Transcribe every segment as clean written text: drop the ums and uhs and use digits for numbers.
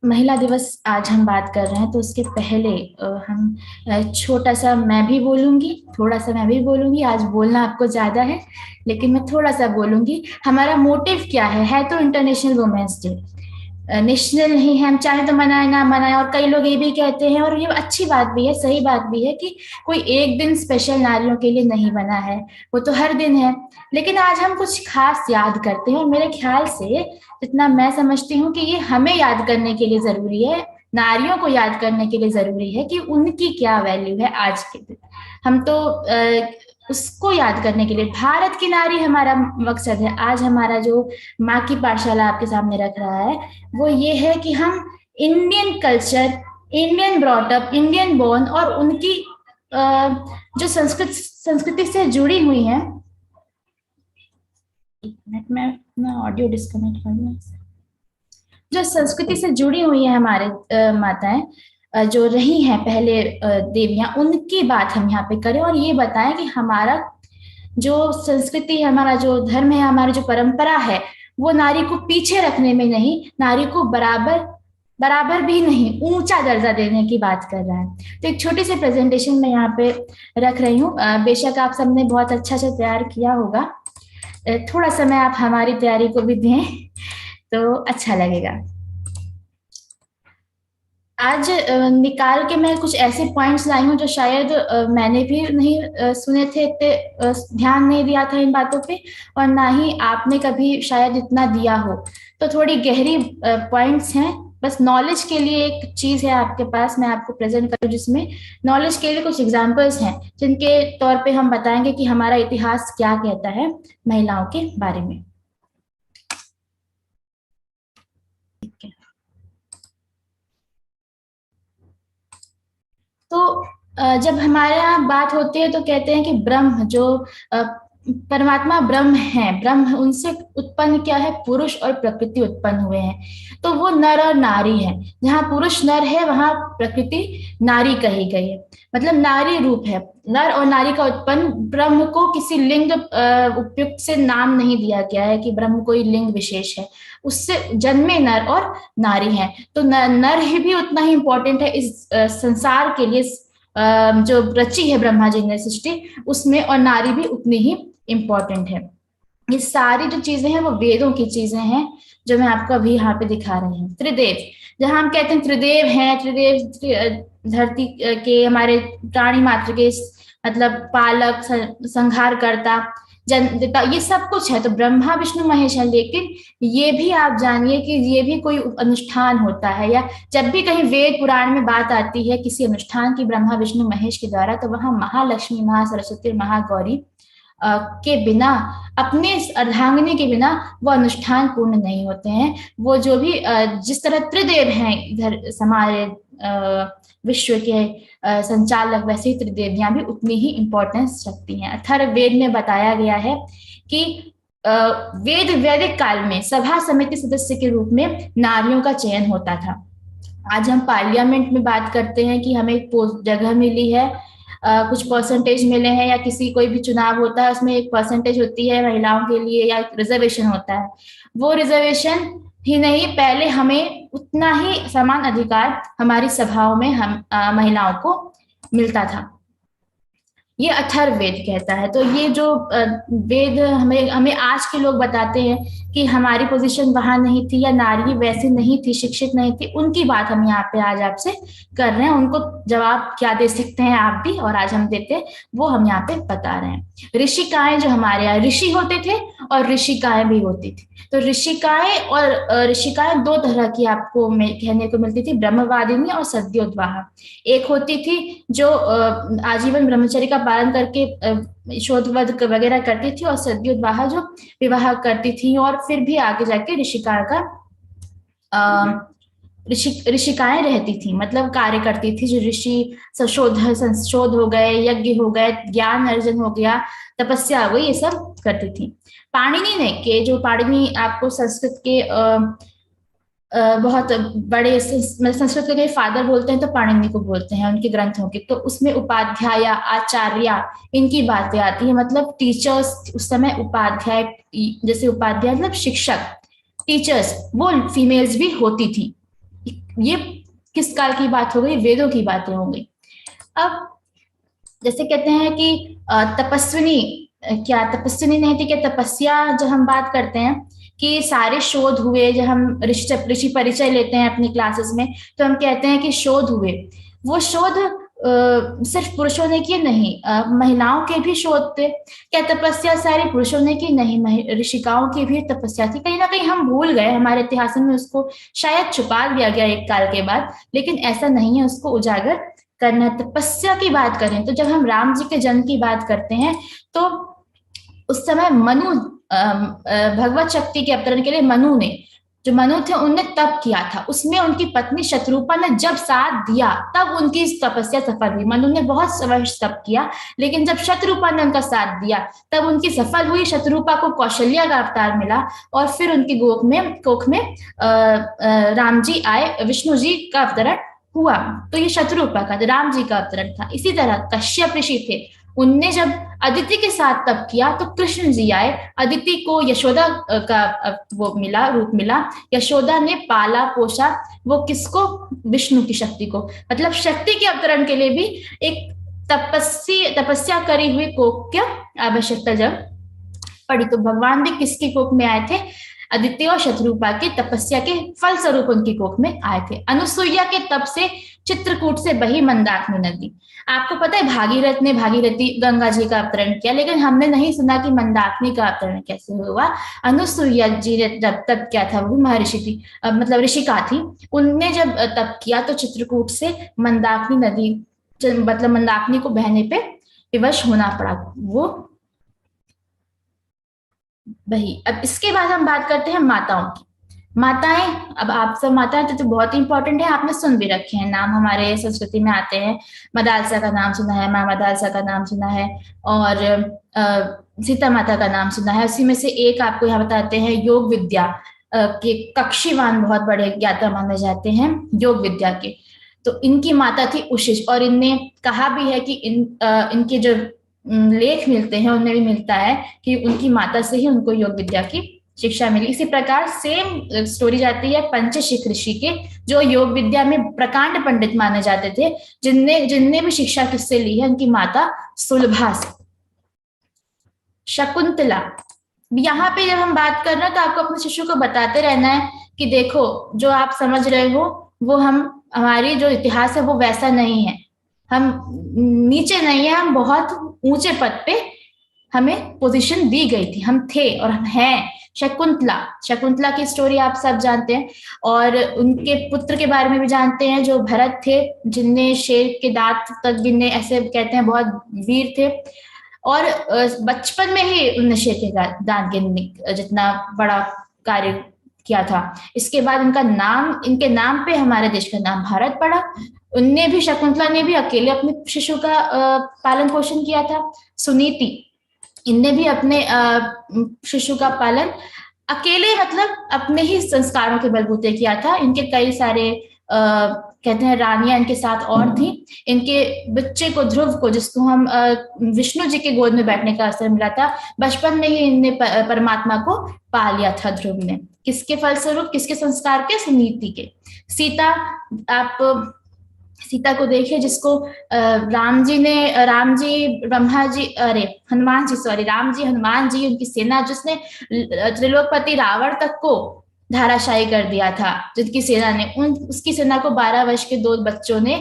महिला दिवस आज हम बात कर रहे हैं, तो उसके पहले हम छोटा सा मैं भी बोलूंगी, थोड़ा सा मैं भी बोलूंगी। आज बोलना आपको ज्यादा है, लेकिन मैं थोड़ा सा बोलूंगी। हमारा मोटिव क्या है तो इंटरनेशनल वुमेन्स डे। नेशनल नहीं है, हम चाहे तो मनाए ना मनाए, और कई लोग ये भी कहते हैं, और ये अच्छी बात भी है, सही बात भी है, कि कोई एक दिन स्पेशल नारियों के लिए नहीं बना है। वो तो हर दिन है। लेकिन आज हम कुछ खास याद करते हैं, और मेरे ख्याल से जितना मैं समझती हूँ कि ये हमें याद करने के लिए जरूरी है, नारियों को याद करने के लिए जरूरी है कि उनकी क्या वैल्यू है आज के दिन। हम तो उसको याद करने के लिए भारत की नारी हमारा मकसद है। आज हमारा जो माँ की पाठशाला आपके सामने रख रहा है, वो ये है कि हम Indian culture, Indian brought up, Indian born, और उनकी जो संस्कृति से जुड़ी हुई है। एक मिनट में अपना ऑडियो डिस्कनेक्ट कर लूं। जो संस्कृति से जुड़ी हुई है हमारे माताएं, जो रही हैं पहले देवियां, उनकी बात हम यहाँ पे करें और ये बताएं कि हमारा जो संस्कृति है, हमारा जो धर्म है, हमारी जो परंपरा है, वो नारी को पीछे रखने में नहीं, नारी को बराबर बराबर भी नहीं, ऊंचा दर्जा देने की बात कर रहा है। तो एक छोटी सी प्रेजेंटेशन मैं यहाँ पे रख रही हूँ। बेशक आप सबने बहुत अच्छा से तैयार किया होगा। थोड़ा समय आप हमारी तैयारी को भी दें तो अच्छा लगेगा। आज निकाल के मैं कुछ ऐसे पॉइंट्स लाई हूँ जो शायद मैंने भी नहीं सुने थे, इतने ध्यान नहीं दिया था इन बातों पे, और ना ही आपने कभी शायद इतना दिया हो। तो थोड़ी गहरी पॉइंट्स हैं। बस नॉलेज के लिए एक चीज है आपके पास, मैं आपको प्रेजेंट करूँ, जिसमें नॉलेज के लिए कुछ एग्जांपल्स हैं जिनके तौर पे हम बताएंगे कि हमारा इतिहास क्या कहता है महिलाओं के बारे में। ठीक है। तो जब हमारे यहाँ बात होती है तो कहते हैं कि ब्रह्म जो अ, परमात्मा ब्रह्म है, ब्रह्म उनसे उत्पन्न क्या है, पुरुष और प्रकृति उत्पन्न हुए हैं। तो वो नर और नारी है। जहाँ पुरुष नर है वहां प्रकृति नारी कही गई है, मतलब नारी रूप है। नर और नारी का उत्पन्न, ब्रह्म को किसी लिंग उपयुक्त से नाम नहीं दिया गया है कि ब्रह्म कोई लिंग विशेष है। उससे जन्मे नर और नारी हैं। तो नर ही भी उतना ही इंपॉर्टेंट है इस संसार के लिए, जो रची है ब्रह्मा जी ने सृष्टि उसमें, और नारी भी उतनी ही इंपॉर्टेंट है। ये सारी जो चीजें हैं वो वेदों की चीजें हैं, जो मैं आपको अभी यहाँ पे दिखा रही हूँ। त्रिदेव, जहाँ हम कहते हैं त्रिदेव हैं, धरती के हमारे प्राणी मात्र के, मतलब पालक, संहारकर्ता, जनता, ये सब कुछ है। तो ब्रह्मा विष्णु महेश है, लेकिन ये भी आप जानिए कि ये भी कोई अनुष्ठान होता है, या जब भी कहीं वेद पुराण में बात आती है किसी अनुष्ठान की ब्रह्मा विष्णु महेश के द्वारा, तो वहां महालक्ष्मी, महासरस्वती, महागौरी के बिना, अपने अर्धांगिनी के बिना वो अनुष्ठान पूर्ण नहीं होते हैं। वो जो भी जिस तरह त्रिदेव हैं इधर हमारे विश्व के संचालक, वैसे ही त्रिदेवियां भी उतनी ही इंपॉर्टेंस रखती हैं। अथर्ववेद में बताया गया है कि वैदिक काल में सभा समिति सदस्य के रूप में नारियों का चयन होता था। आज हम पार्लियामेंट में बात करते हैं कि हमें एक जगह मिली है, कुछ परसेंटेज मिले हैं, या किसी कोई भी चुनाव होता है उसमें एक परसेंटेज होती है महिलाओं के लिए, या रिजर्वेशन होता है। वो रिजर्वेशन ही नहीं, पहले हमें उतना ही समान अधिकार हमारी सभाओं में हम महिलाओं को मिलता था। ये अथर्ववेद कहता है। तो ये जो वेद हमें हमें आज के लोग बताते हैं कि हमारी पोजीशन वहां नहीं थी, या नारी वैसे नहीं थी, शिक्षित नहीं थी, उनकी बात हम यहाँ पे आज आपसे कर रहे हैं। उनको जवाब क्या दे सकते हैं आप भी, और आज हम देते हैं, वो हम यहाँ पे बता रहे हैं। ऋषिकाएं, जो हमारे यहाँ ऋषि होते थे और ऋषिकाएं भी होती थी। तो ऋषिकाएं और ऋषिकाएं दो तरह की आपको कहने को मिलती थी, ब्रह्मवादिनी और सद्योद्वाहा। एक होती थी जो आजीवन ब्रह्मचर्य का पालन करके शोध वध वगैरह करती थी, और सद्योद्वाहा जो विवाह करती थी और फिर भी आगे जाके ऋषिकार का ऋषिकाएं रहती थी, मतलब कार्य करती थी। जो ऋषि संशोध हो गए, यज्ञ हो गए, ज्ञान अर्जन हो गया, तपस्या हो गई, ये सब करती थी। पाणिनि ने के जो पाणिनि आपको संस्कृत के बहुत बड़े संस्कृत के फादर बोलते हैं, तो पाणिनि को बोलते हैं उनके ग्रंथों के। तो उसमें उपाध्याय, आचार्य, इनकी बातें आती है। मतलब टीचर्स उस समय उपाध्याय, जैसे उपाध्याय मतलब शिक्षक, टीचर्स, वो फीमेल्स भी होती थी। ये किस काल की बात हो गई? वेदों की बातें हो गई। अब जैसे कहते हैं कि तपस्विनी, क्या तपस्विनी नहीं थी, क्या तपस्या, जब हम बात करते हैं कि सारे शोध हुए, जब हम ऋषि ऋषि परिचय लेते हैं अपनी क्लासेस में, तो हम कहते हैं कि शोध हुए। वो शोध सिर्फ पुरुषों ने किए नहीं, महिलाओं के भी शोध थे। क्या तपस्या सारी पुरुषों ने की? नहीं, ऋषिकाओं की भी तपस्या थी। कहीं ना कहीं हम भूल गए, हमारे इतिहास में उसको शायद छुपा दिया गया एक काल के बाद, लेकिन ऐसा नहीं है, उसको उजागर करना। तपस्या की बात करें तो जब हम राम जी के जन्म की बात करते हैं, तो उस समय मनु, भगवत शक्ति के अवतरण के लिए मनु ने, जो मनु थे, उनने तप किया था। उसमें उनकी पत्नी शत्रुपा ने जब साथ दिया, तब उनकी तपस्या सफल हुई। मनु ने बहुत वर्ष तप किया, लेकिन जब शत्रुपा ने उनका साथ दिया, तब उनकी सफल हुई। शत्रुपा को कौशल्या का अवतार मिला, और फिर उनकी कोख में राम जी आए, विष्णु जी का अवतरण हुआ। तो ये शत्रुपा का, राम जी का अवतरण था। इसी तरह कश्यप ऋषि थे, उनने जब अदिति के साथ तप किया, तो कृष्ण जी आए। अदिति को यशोदा का वो मिला, रूप मिला। यशोदा ने पाला पोषा, वो किसको? विष्णु की शक्ति को। मतलब शक्ति के अवतरण के लिए भी एक तपस्या करी हुई कोक की आवश्यकता जब पड़ी, तो भगवान भी किसकी कोख में आए थे? आदित्य और शत्रुपा की तपस्या के फल स्वरूप उनकी कोख में आए थे। अनुसुईया के तप से चित्रकूट से बही मंदाकिनी नदी। आपको पता है भागीरथ ने, भागीरथी गंगा जी का अवतरण किया, लेकिन हमने नहीं सुना कि मंदाकिनी का अवतरण कैसे हुआ। अनुसुईया जी ने जब तप किया था, वो भी महर्षि थी, मतलब ऋषिका थी। उनने जब तप किया तो चित्रकूट से मंदाकिनी नदी, मतलब मंदाकिनी को बहने पे विवश होना पड़ा वो वही। अब इसके बाद हम बात करते हैं माताओं की। माताएं, अब आप सब माताएं तो बहुत ही इंपॉर्टेंट है, आपने सुन भी रखे हैं नाम, हमारे संस्कृति में आते हैं। मदालसा का नाम सुना है, माँ मदालसा का नाम सुना है, और सीता माता का नाम सुना है। उसी में से एक आपको यहाँ बताते हैं, योग विद्या के कक्षीवान बहुत बड़े ज्ञाता माने जाते हैं योग विद्या के। तो इनकी माता थी उशिष, और इनने कहा भी है कि इनके जो लेख मिलते हैं, उनमें भी मिलता है कि उनकी माता से ही उनको योग विद्या की शिक्षा मिली। इसी प्रकार सेम स्टोरी जाती है पंचशिख ऋषि के, जो योग विद्या में प्रकांड पंडित माने जाते थे, जिनने जिनने भी शिक्षा किससे ली है? उनकी माता सुलभा से। शकुंतला, यहाँ पे जब हम बात कर रहे हैं तो आपको अपने शिशु को बताते रहना है कि देखो, जो आप समझ रहे हो वो हमारी जो इतिहास है वो वैसा नहीं है। हम नीचे नहीं है, हम बहुत ऊंचे पद पे हमें पोजीशन दी गई थी, हम थे और हम हैं। शकुंतला, शकुंतला की स्टोरी आप सब जानते हैं, और उनके पुत्र के बारे में भी जानते हैं, जो भरत थे, जिनने शेर के दांत तक गिनने, ऐसे कहते हैं, बहुत वीर थे। और बचपन में ही उन्होंने शेर के दांत गिनने जितना बड़ा कार्य किया था। इसके बाद इनका नाम, इनके नाम पे हमारे देश का नाम भारत पड़ा। उनने भी, शकुंतला ने भी अकेले अपने शिशु का पालन पोषण किया था। सुनीति, इनने भी अपने शिशु का पालन अकेले, मतलब अपने ही संस्कारों के बलबूते किया था। इनके कई सारे कहते हैं रानियां इनके साथ और थी। इनके बच्चे को, ध्रुव को, जिसको हम विष्णु जी के गोद में बैठने का अवसर मिला था, बचपन में ही इनने परमात्मा को पा लिया था ध्रुव ने। किसके फलस्वरूप, किसके संस्कार के? सुनीति के। सीता, आप सीता को देखिए, जिसको राम जी, ब्रह्मा जी, अरे हनुमान जी, सॉरी, राम जी, हनुमान जी, उनकी सेना, जिसने त्रिलोकपति रावण तक को धाराशाही कर दिया था, जिनकी सेना ने, उसकी सेना को 12 वर्ष के 2 बच्चों ने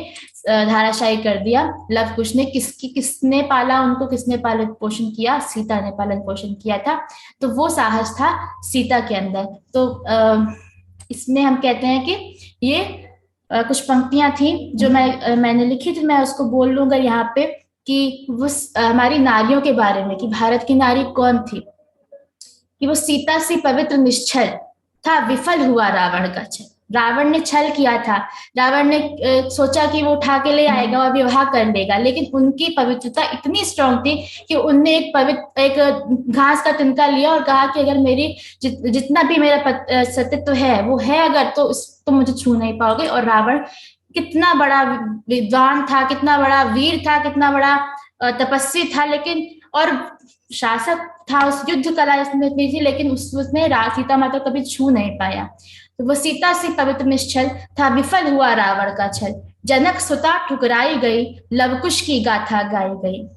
धाराशाही कर दिया। लव कुश ने, किसने पाला उनको? किसने पालन पोषण किया? सीता ने पालन पोषण किया था। तो वो साहस था सीता के अंदर। तो इसमें हम कहते हैं कि ये कुछ पंक्तियां थी जो मैंने लिखी थी, मैं उसको बोल लूंगा यहाँ पे, कि वो हमारी नारियों के बारे में, कि भारत की नारी कौन थी। कि वो सीता सी पवित्र निश्चल था, विफल हुआ रावण का छल। रावण ने छल किया था, रावण ने सोचा कि वो उठा के ले आएगा और विवाह कर लेगा, लेकिन उनकी पवित्रता इतनी स्ट्रांग थी कि उनने एक घास का तिनका लिया और कहा कि अगर मेरी जितना भी मेरा सत्यत्व है वो है अगर, तो मुझे छू नहीं पाओगे। और रावण कितना बड़ा विद्वान था, कितना बड़ा वीर था, कितना बड़ा तपस्वी था, लेकिन और शासक था, उस युद्ध कला इसमें थी, लेकिन उसने सीता माता कभी छू नहीं पाया। तो वो सीता से पवित्र निश्चल था, विफल हुआ रावण का छल। जनक सुता ठुकराई गई, लवकुश की गाथा गाई गई।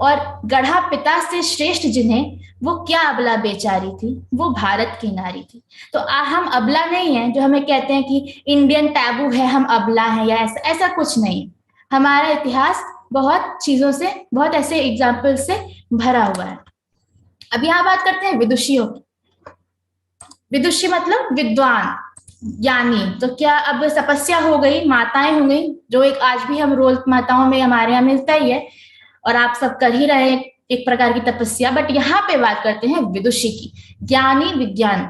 और गढ़ा पिता से श्रेष्ठ जिन्हें, वो क्या अबला बेचारी थी, वो भारत की नारी थी। तो हम अबला नहीं है जो हमें कहते हैं कि इंडियन टैबू है, हम अबला हैं, या ऐसा ऐसा कुछ नहीं। हमारा इतिहास बहुत चीजों से, बहुत ऐसे एग्जाम्पल से भरा हुआ है। अब यहाँ बात करते हैं विदुषियों की। विदुषी मतलब विद्वान, ज्ञानी। तो क्या अब तपस्या हो गई, माताएं हो गई, जो एक आज भी हम रोल माताओं में हमारे यहाँ मिलता ही है, और आप सब कर ही रहे हैं एक प्रकार की तपस्या। बट यहाँ पे बात करते हैं विदुषी की, ज्ञानी, विज्ञान।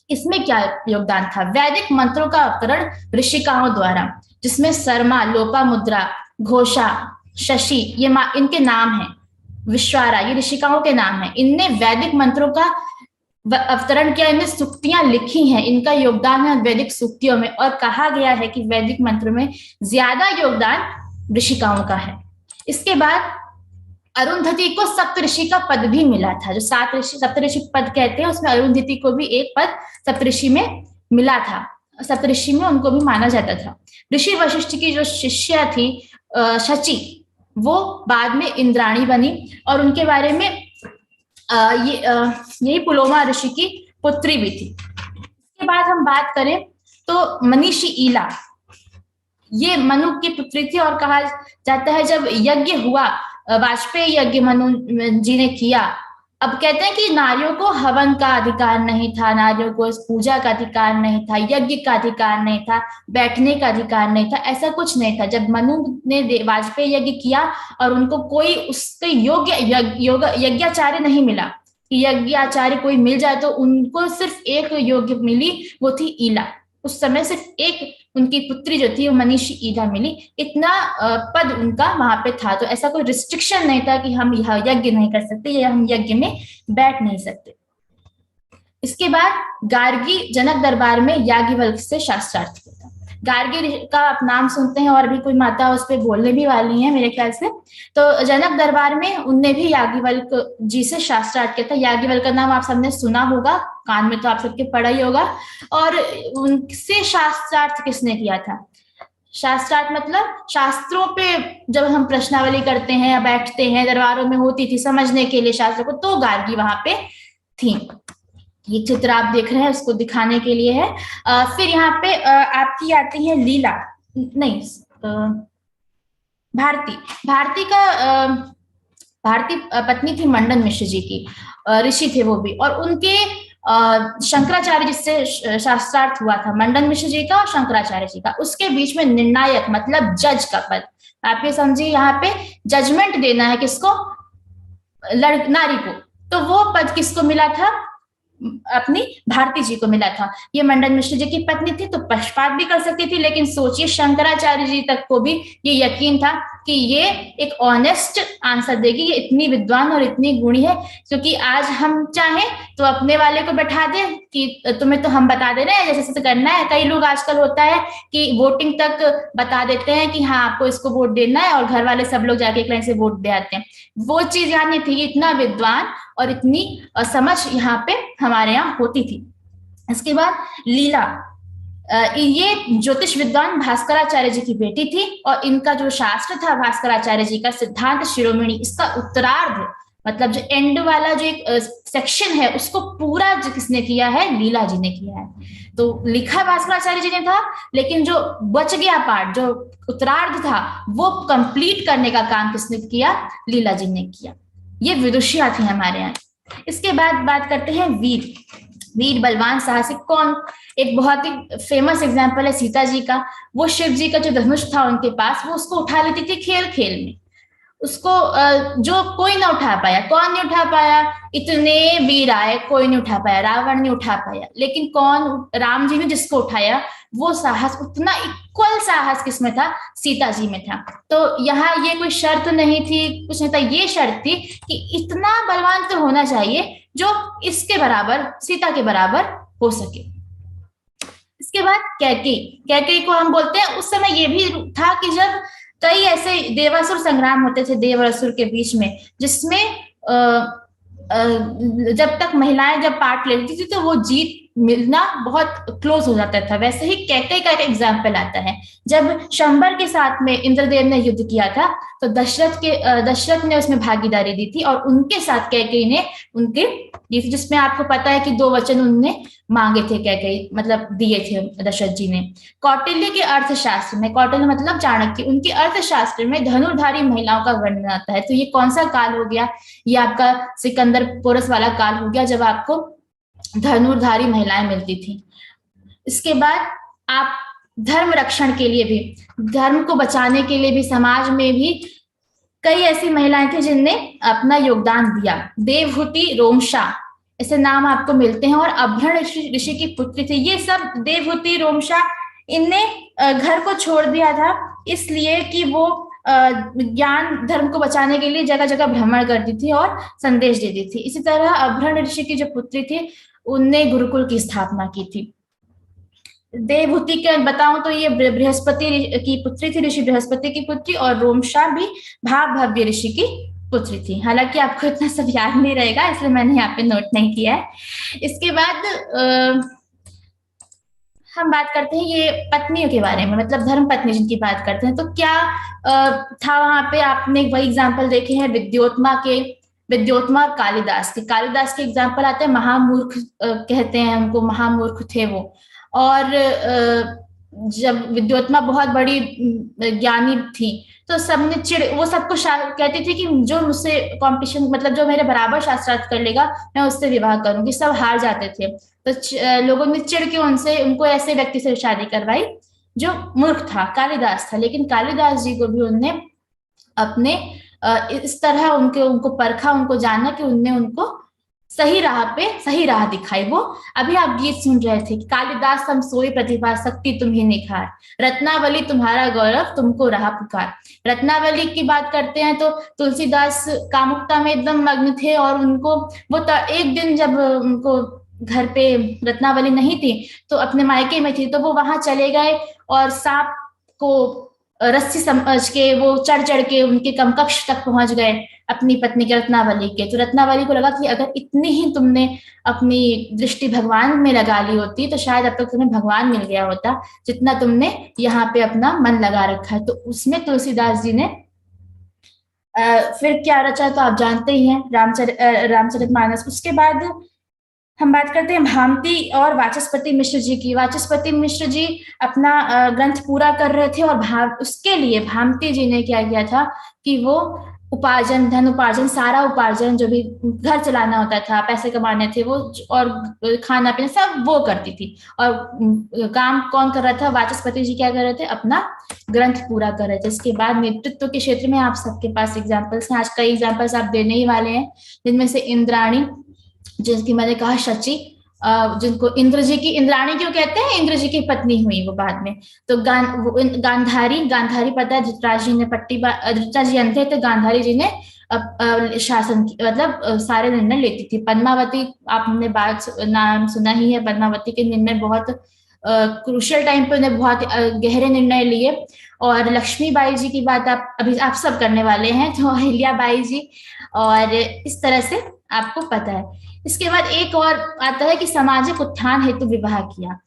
इसमें क्या योगदान था? वैदिक मंत्रों का अवतरण ऋषिकाओं द्वारा, जिसमें शर्मा, लोपामुद्रा, घोषा, शशि, ये इनके नाम हैं। विश्वारा, ये ऋषिकाओं के नाम हैं। इनने वैदिक मंत्रों का अवतरण किया, इनने सूक्तियां लिखी हैं, इनका योगदान है वैदिक सूक्तियों में। और कहा गया है कि वैदिक मंत्र में ज्यादा योगदान ऋषिकाओं का है। इसके बाद अरुंधति को सप्तऋषि का पद भी मिला था। जो सप्तऋषि पद कहते हैं, उसमें अरुंधति को भी एक पद सप्तऋषि में मिला था। सप्तऋषि में उनको भी माना जाता था। ऋषि वशिष्ठ की जो शिष्या थी शची, वो बाद में इंद्राणी बनी, और उनके बारे में यही पुलोमा ऋषि की पुत्री भी थी। इसके बाद हम बात करें तो मनीषी ईला, ये मनु की पुत्री थी। और कहा जाता है जब यज्ञ हुआ, वाजपेयी यज्ञ मनु जी ने किया। अब कहते हैं कि नारियों को हवन का अधिकार नहीं था, नारियों को पूजा का अधिकार नहीं था, यज्ञ का अधिकार नहीं था, बैठने का अधिकार नहीं था, ऐसा कुछ नहीं था। जब मनु ने वाजपेयी यज्ञ किया और उनको कोई उसके योग्य यज्ञाचार्य नहीं मिला, कि यज्ञाचार्य कोई मिल जाए, तो उनको सिर्फ एक योग्य मिली, वो थी ईला। उस समय सिर्फ एक उनकी पुत्री जो थी वो मनीषी ईला मिली। इतना पद उनका वहां पे था। तो ऐसा कोई रिस्ट्रिक्शन नहीं था कि हम यह यज्ञ नहीं कर सकते या हम यज्ञ में बैठ नहीं सकते। इसके बाद गार्गी जनक दरबार में याज्ञवल्क्य से शास्त्रार्थ किया था। गार्गी का आप नाम सुनते हैं, और भी कोई माता उस पर बोलने भी वाली है मेरे ख्याल से। तो जनक दरबार में उनने भी याज्ञवल्क्य जी से शास्त्रार्थ किया था। याज्ञवल्क्य का नाम आप सबने सुना होगा, कान में तो आप सबके पढ़ा ही होगा। और उनसे शास्त्रार्थ किसने किया था? शास्त्रार्थ मतलब शास्त्रों पे जब हम प्रश्नावली करते हैं या बैठते हैं, दरबारों में होती थी समझने के लिए शास्त्रों को, तो गार्गी वहां पे थी। ये चित्र आप देख रहे हैं, उसको दिखाने के लिए है। फिर यहाँ पे आपकी आती है लीला, नहीं भारती। भारती पत्नी थी मंडन मिश्र जी की, ऋषि थे वो भी। और उनके शंकराचार्य जिससे शास्त्रार्थ हुआ था, मंडन मिश्र जी का और शंकराचार्य जी का, उसके बीच में निर्णायक मतलब जज का पद। आप ये समझिए, यहाँ पे जजमेंट देना है किसको? नारी को। तो वो पद किसको मिला था? अपनी भारती जी को मिला था। ये मंडन मिश्र जी की पत्नी थी, तो पक्षपात भी कर सकती थी, लेकिन सोचिए शंकराचार्य जी तक को भी ये यकीन था कि ये एक ऑनेस्ट आंसर देगी, ये इतनी विद्वान और इतनी गुणी है। क्योंकि आज हम चाहें तो अपने वाले को बैठा दे कि तुम्हें तो हम बता दे रहे हैं जैसे जैसे करना है। कई लोग आजकल होता है कि वोटिंग तक बता देते हैं कि हाँ आपको इसको वोट देना है, और घर वाले सब लोग जाके एक लाइन से वोट दे आते हैं। वो चीज यहाँ नहीं थी। इतना विद्वान और इतनी समझ यहाँ पे हमारे यहाँ होती थी। इसके बाद लीला, ये ज्योतिष विद्वान भास्कराचार्य जी की बेटी थी, और इनका जो शास्त्र था भास्कराचार्य जी का सिद्धांत शिरोमणि, इसका उत्तरार्ध मतलब जो एंड वाला जो एक सेक्शन है, उसको पूरा जो किसने किया है? लीला जी ने किया है। तो लिखा भास्कराचार्य जी ने था, लेकिन जो बच गया पार्ट, जो उत्तरार्ध था, वो कंप्लीट करने का काम किसने किया? लीला जी ने किया। ये विदुषियां थी हमारे यहाँ। इसके बाद बात करते हैं वीर बलवान साहसिक। कौन? एक बहुत ही फेमस एग्जाम्पल है सीता जी का। वो शिव जी का जो धनुष था उनके पास, वो उसको उठा लेती थी खेल खेल में। उसको जो कोई ना उठा पाया। कौन नहीं उठा पाया? इतने वीर आए, कोई नहीं उठा पाया। रावण ने उठा पाया, लेकिन कौन? राम जी ने जिसको उठाया, वो साहस, उतना इक्वल साहस किसमें था? सीता जी में था। तो यहाँ ये कोई शर्त नहीं थी, कुछ नहीं था, ये शर्त थी कि इतना बलवान तो होना चाहिए जो इसके बराबर, सीता के बराबर हो सके। इसके बाद कैकेयी को हम बोलते हैं, उस समय ये भी था कि जब कई ऐसे देवासुर संग्राम होते थे देव और असुर के बीच में, जिसमें जब तक महिलाएं जब पार्ट लेती थी तो वो जीत मिलना बहुत क्लोज हो जाता था। वैसे ही कैकेयी का एक एग्जाम्पल आता है। जब शंबर के साथ में इंद्रदेव ने युद्ध किया था, तो दशरथ ने उसमें भागीदारी दी थी, और उनके साथ कैकेयी ने उनके दी थी, जिसमें आपको पता है कि 2 वचन उनने मांगे थे, कैकेयी मतलब दिए थे दशरथ जी ने। कौटिल्य के अर्थशास्त्र में, कौटिल्य मतलब चाणक्य, उनके अर्थशास्त्र में धनुर्धारी महिलाओं का वर्णन आता है। तो ये कौन सा काल हो गया? ये आपका सिकंदर पोरस वाला काल हो गया, जब आपको धनुर्धारी महिलाएं मिलती थी। इसके बाद आप धर्म रक्षण के लिए भी, धर्म को बचाने के लिए भी, समाज में भी कई ऐसी महिलाएं थी जिनने अपना योगदान दिया। देवहूति, रोमशा, ऐसे नाम आपको मिलते हैं, और अभ्रण ऋषि की पुत्री थी। ये सब देवहूति, रोमशा, इनने घर को छोड़ दिया था इसलिए कि वो ज्ञान धर्म को बचाने के लिए जगह जगह भ्रमण करती थी और संदेश देती थी। इसी तरह अभ्रण ऋषि की जो पुत्री थी, उनने गुरुकुल की स्थापना की थी। देवहूति के बताऊं तो ये बृहस्पति की पुत्री थी, ऋषि बृहस्पति की पुत्री, और रोमशा भी भव्य ऋषि की पुत्री थी। हालांकि आपको इतना सब याद नहीं रहेगा, इसलिए मैंने यहाँ पे नोट नहीं किया है। इसके बाद हम बात करते हैं ये पत्नियों के बारे में, मतलब धर्म पत्नी जिनकी बात करते हैं, तो क्या था वहां पे? आपने वही एग्जाम्पल देखे हैं विद्योत्मा और कालिदास के। कालिदास के एग्जाम्पल आते हैं, महामूर्ख कहते हैं उनको, महामूर्ख थे वो। और जब विद्योत्मा बहुत बड़ी ज्ञानी थी, तो सबने वो सबको कहती थी कि जो मुझसे कंपटीशन, मतलब जो मेरे बराबर शास्त्रार्थ कर लेगा, मैं उससे विवाह करूंगी। सब हार जाते थे, तो लोगों ने चिढ़ के उनको ऐसे व्यक्ति से शादी करवाई जो मूर्ख था, कालिदास था। लेकिन कालिदास जी को भी उनने अपने इस तरह उनको परखा, उनको जाना कि उनने उनको सही राह दिखाई। वो अभी आप गीत सुन रहे थे कि कालिदास हम सोई प्रतिभा, शक्ति तुम्हें निखार, रत्नावली तुम्हारा गौरव, तुमको रहा पुकार। रत्नावली की बात करते हैं तो तुलसीदास कामुकता में एकदम मग्न थे, और उनको वो एक दिन जब उनको घर पे रत्नावली नहीं थी, तो अपने मायके में थी, तो वो वहां चले गए और सांप को रस्सी समझ के वो चढ़ के उनके समकक्ष तक पहुंच गए अपनी पत्नी के, रत्नावली के। तो रत्नावली को लगा कि अगर इतनी ही तुमने अपनी दृष्टि भगवान में लगा ली होती, तो शायद अब तक तुम्हें भगवान मिल गया होता, जितना तुमने यहाँ पे अपना मन लगा रखा है। तो उसमें तुलसीदास जी ने फिर क्या रचा, तो आप जानते ही हैं, रामचरितमानस। उसके बाद हम बात करते हैं भामती और वाचस्पति मिश्र जी की। वाचस्पति मिश्र जी अपना ग्रंथ पूरा कर रहे थे, और उसके लिए भामती जी ने क्या किया था कि वो धन उपार्जन, सारा उपार्जन जो भी घर चलाना होता था, पैसे कमाने थे वो, और खाना पीना सब वो करती थी। और काम कौन कर रहा था? वाचस्पति जी क्या कर रहे थे? अपना ग्रंथ पूरा कर रहे थे। इसके बाद नेतृत्व के क्षेत्र में आप सबके पास एग्जाम्पल्स हैं, आज कई एग्जाम्पल्स आप देने ही वाले हैं, जिनमें से इंद्राणी, जिसकी मैंने कहा शची, जिनको इंद्राणी क्यों कहते हैं? इंद्र जी की पत्नी हुई वो बाद में। तो गांधारी पता है, धृतराज जी ने धृतराज जी अंधे थे, गांधारी जी ने शासन मतलब सारे निर्णय लेती थी। पद्मावती, आपने नाम सुना ही है, पद्मावती के निर्णय बहुत क्रूशियल टाइम पे उन्हें बहुत गहरे निर्णय लिए। और लक्ष्मीबाई जी की बात आप सब करने वाले हैं, तो अहिल्याबाई जी, और इस तरह से आपको पता है। इसके बाद एक और आता है कि सामाजिक उत्थान हेतु विवाह किया।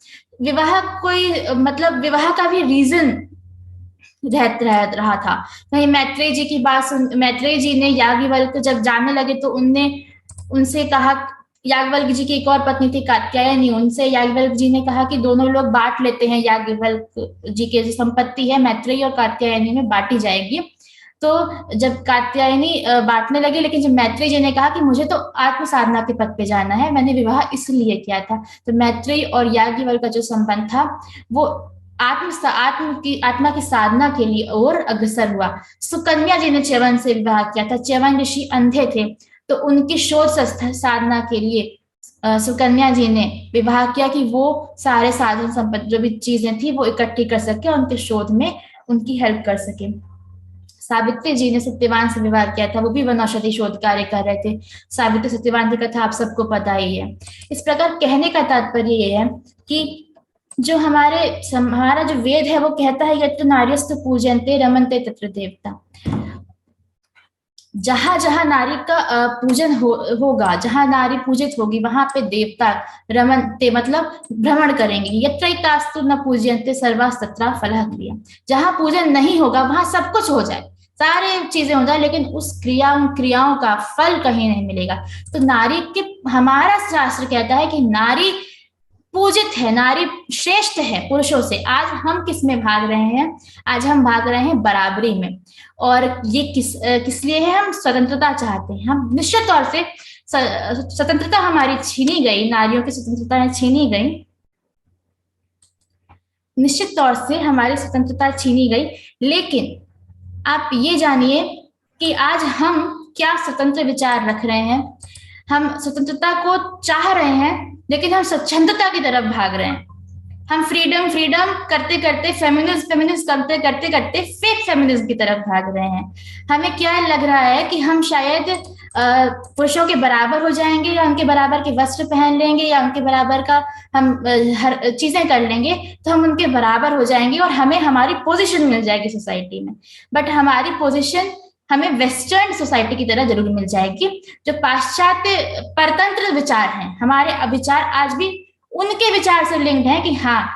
विवाह विवाह का भी रीजन रहा था। वहीं मैत्रेय जी की बात मैत्रेय जी ने याज्ञवल्क्य जब जानने लगे, तो उनसे कहा, याज्ञवल्क्य जी की एक और पत्नी थी कात्यायनी, उनसे याज्ञवल्क्य जी ने कहा कि दोनों लोग बांट लेते हैं, याज्ञवल्क्य जी की जो संपत्ति है मैत्रेय और कात्यायनी में बांटी जाएगी। तो जब कात्यायनी बांटने लगी, लेकिन जब मैत्रेय जी ने कहा कि मुझे तो आत्म साधना के पथ पे जाना है, मैंने विवाह इसलिए किया था, तो मैत्रेय और याज्ञवल्क्य का जो संबंध था वो आत्मा की साधना के लिए और अग्रसर हुआ। सुकन्या जी ने च्यवन से विवाह किया था। च्यवन ऋषि अंधे थे, तो उनकी शोध साधना के लिए सुकन्या जी ने विवाह किया कि वो सारे साधन संपत्ति जो भी चीजें थी वो इकट्ठी कर सके, उनके शोध में उनकी हेल्प कर सके। सावित्री जी ने सत्यवान से विवाह किया था, वो भी वनौषधि शोध कार्य कर रहे थे। सावित्री सत्यवान की कथा आप सबको पता ही है। इस प्रकार कहने का तात्पर्य ये है कि जो हमारा जो वेद है वो कहता है, यत्र नार्यस्तु पूजन्ते रमन्ते तत्र देवता। जहां जहां नारी का पूजन होगा, जहां नारी पूजित होगी, वहां पे देवता रमनते मतलब भ्रमण करेंगे। यत्रैतास्तु न पूज्यन्ते सर्वास्तत्र फलः क्रिया। जहां पूजन नहीं होगा वहां सब कुछ हो जाए, सारे चीजें हो जाए, लेकिन उस क्रियाओं का फल कहीं नहीं मिलेगा। तो नारी के, हमारा शास्त्र कहता है कि नारी पूजित है, नारी श्रेष्ठ है पुरुषों से। आज हम किस में भाग रहे हैं? आज हम भाग रहे हैं बराबरी में। और ये किस लिए है? हम स्वतंत्रता चाहते हैं। हम निश्चित तौर से स्वतंत्रता हमारी छीनी गई, नारियों की स्वतंत्रता छीनी गई, निश्चित तौर से हमारी स्वतंत्रता छीनी गई। लेकिन आप ये जानिए कि आज हम क्या स्वतंत्र विचार रख रहे हैं। हम स्वतंत्रता को चाह रहे हैं, लेकिन हम स्वच्छंदता की तरफ भाग रहे हैं। हम फ्रीडम फ्रीडम करते करते, फेमिनिज्म फेमिनिज्म करते करते करते फेक फेमिनिज्म की तरफ भाग रहे हैं। हमें क्या लग रहा है कि हम शायद पुरुषों के बराबर हो जाएंगे, या उनके बराबर के वस्त्र पहन लेंगे, या उनके बराबर का हम हर चीजें कर लेंगे, तो हम उनके बराबर हो जाएंगे और हमें हमारी पोजीशन मिल जाएगी सोसाइटी में। बट हमारी पोजीशन हमें वेस्टर्न सोसाइटी की तरह जरूर मिल जाएगी। जो पाश्चात्य परतंत्र विचार हैं, हमारे विचार आज भी उनके विचार से लिंक्ड है कि हाँ,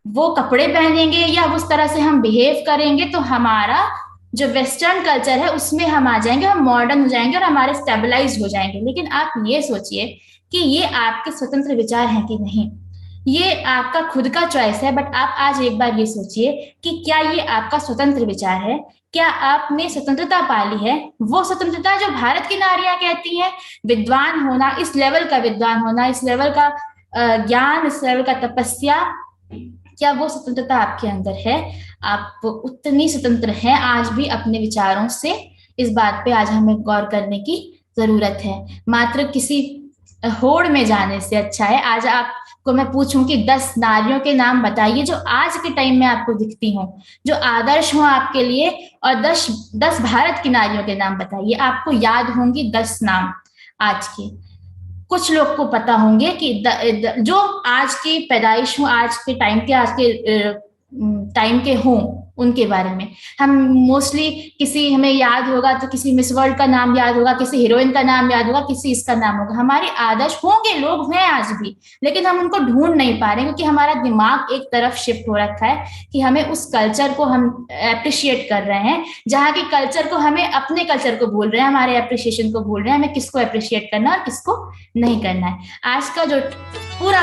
वो कपड़े पहनेंगे या उस तरह से हम बिहेव करेंगे तो हमारा जो वेस्टर्न कल्चर है उसमें हम आ जाएंगे, हम मॉडर्न हो जाएंगे और हमारे स्टेबलाइज हो जाएंगे। लेकिन आप ये सोचिए कि ये आपके स्वतंत्र विचार हैं कि नहीं। ये आपका खुद का चॉइस है, बट आप आज एक बार ये सोचिए कि क्या ये आपका स्वतंत्र विचार है? क्या आपने स्वतंत्रता पाली है? वो स्वतंत्रता जो भारत की नारियां कहती हैं, विद्वान होना, इस लेवल का विद्वान होना, इस लेवल का ज्ञान, इस लेवल का तपस्या, क्या वो स्वतंत्रता आपके अंदर है? आप उतनी स्वतंत्र हैं आज भी अपने विचारों से? इस बात पे आज हमें गौर करने की जरूरत है। मात्र किसी होड़ में जाने से अच्छा है, आज आपको मैं पूछूं कि 10 नारियों के नाम बताइए जो आज के टाइम में आपको दिखती हों, जो आदर्श हो आपके लिए, और 10 भारत की नारियों के नाम बताइए। आपको याद होंगी 10 नाम आज के। कुछ लोग को पता होंगे कि जो आज की पैदाइश हो, आज के टाइम के, आज के टाइम के हों, उनके बारे में हम मोस्टली, किसी हमें याद होगा तो किसी मिस वर्ल्ड का नाम याद होगा, किसी हीरोइन का नाम याद होगा, किसी इसका नाम होगा। हमारे आदर्श होंगे, लोग हैं आज भी, लेकिन हम उनको ढूंढ नहीं पा रहे क्योंकि हमारा दिमाग एक तरफ शिफ्ट हो रखा है कि हमें उस कल्चर को हम अप्रिशिएट कर रहे हैं, जहाँ की कल्चर को, हमें अपने कल्चर को भूल रहे हैं, हमारे अप्रिशिएशन को भूल रहे हैं। हमें किसको अप्रिशिएट करना है और किसको नहीं करना है। आज का जो पूरा